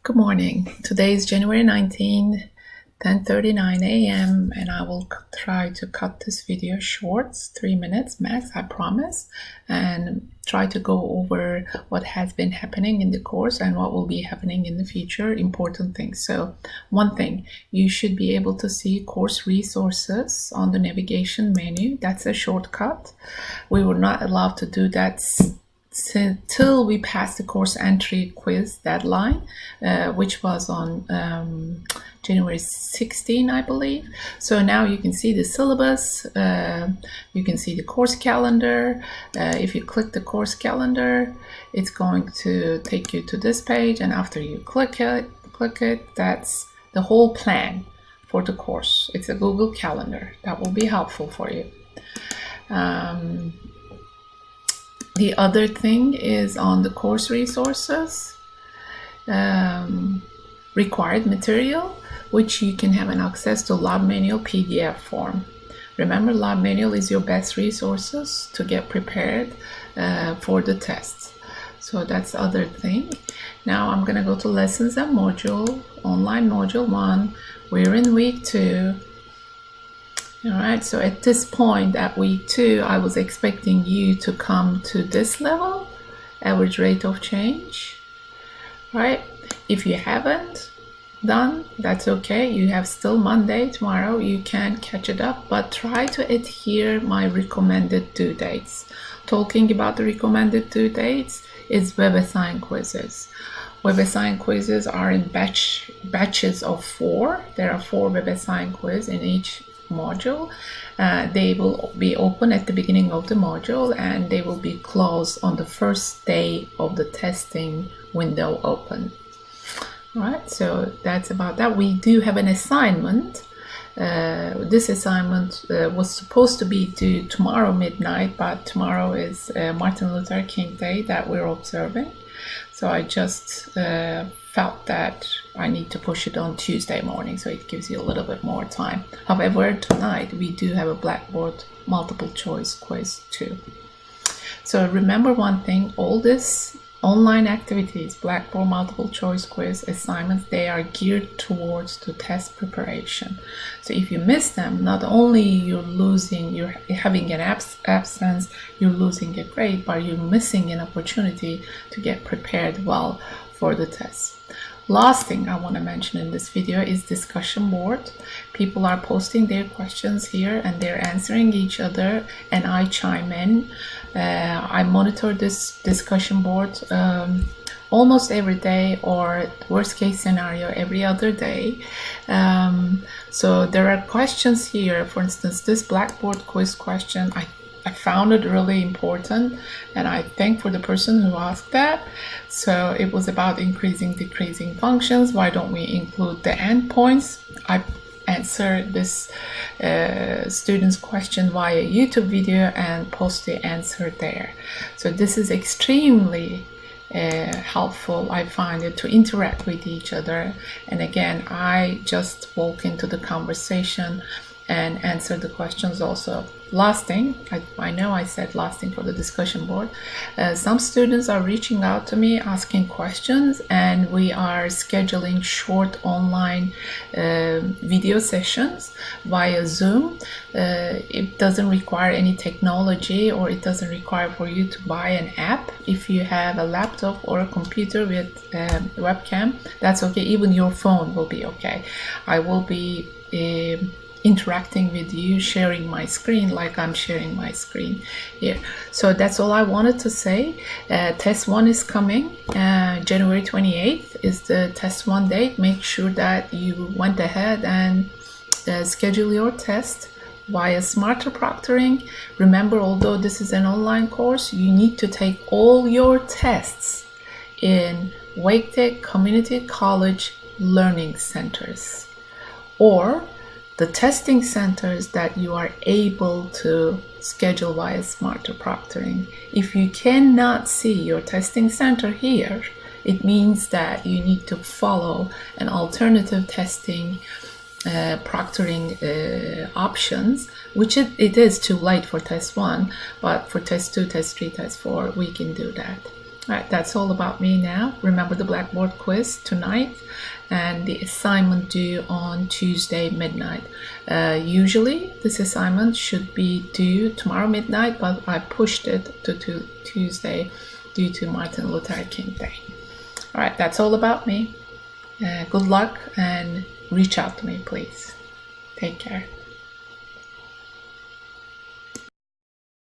Good morning. Today is January 19, 10:39 a.m. and I will try to cut this video short, 3 minutes max, I promise, and try to go over what has been happening in the course and what will be happening in the future, important things. So one thing, you should be able to see course resources on the navigation menu. That's a shortcut. We were not allowed to do that until we passed the course entry quiz deadline, which was on January 16, I believe. So now you can see the syllabus, you can see the course calendar. If you click the course calendar, it's going to take you to this page, and after you click it, that's the whole plan for the course. It's a Google Calendar. That will be helpful for you. The other thing is on the course resources, required material, which you can have an access to lab manual PDF form. Remember, lab manual is your best resources to get prepared for the tests. So that's the other thing. Now I'm gonna go to lessons and module, online module 1. We're in week 2. All right, so at this point at week 2, I was expecting you to come to this level, average rate of change, right? If you haven't done, that's okay. You have still Monday, tomorrow, you can catch it up, but try to adhere my recommended due dates. Talking about the recommended due dates is WebAssign quizzes. WebAssign quizzes are in batches of 4. There are 4 WebAssign quizzes in each module. They will be open at the beginning of the module and they will be closed on the first day of the testing window open. All right, so that's about that. We do have an assignment. This assignment was supposed to be due tomorrow midnight, but tomorrow is Martin Luther King Day that we're observing. So I just felt that I need to push it on Tuesday morning, so it gives you a little bit more time. However, tonight we do have a Blackboard multiple choice quiz too. So remember one thing, all this online activities, Blackboard multiple choice quiz assignments, they are geared towards the test preparation. So if you miss them, not only you're having an absence, you're losing a grade, but you're missing an opportunity to get prepared well for the test. Last thing I want to mention in this video is discussion board. People are posting their questions here and they're answering each other, and I chime in. I monitor this discussion board almost every day, or worst case scenario every other day. So there are questions here. For instance, this Blackboard quiz question, I found it really important, and I thank for the person who asked that. So it was about increasing, decreasing functions. Why don't we include the endpoints? I answered this student's question via YouTube video and post the answer there. So this is extremely helpful. I find it to interact with each other, and again, I just walk into the conversation and answer the questions also. Last thing, I know I said last thing for the discussion board. Some students are reaching out to me asking questions, and we are scheduling short online video sessions via Zoom. It doesn't require any technology, or it doesn't require for you to buy an app. If you have a laptop or a computer with webcam, that's okay. Even your phone will be okay. I will be interacting with you, sharing my screen like I'm sharing my screen here. So that's all I wanted to say. Test 1 is coming. January 28th is the test 1 date. Make sure that you went ahead and schedule your test via Smarter Proctoring. Remember, although this is an online course, you need to take all your tests in Wake Tech Community College Learning Centers, or the testing centers that you are able to schedule via Smarter Proctoring. If you cannot see your testing center here, it means that you need to follow an alternative testing proctoring options, which it is too late for test 1, but for test 2, test 3, test 4, we can do that. All right, that's all about me now. Remember the Blackboard quiz tonight and the assignment due on Tuesday midnight. Usually this assignment should be due tomorrow midnight, but I pushed it to Tuesday due to Martin Luther King Day. All right, that's all about me. Good luck and reach out to me, please. Take care.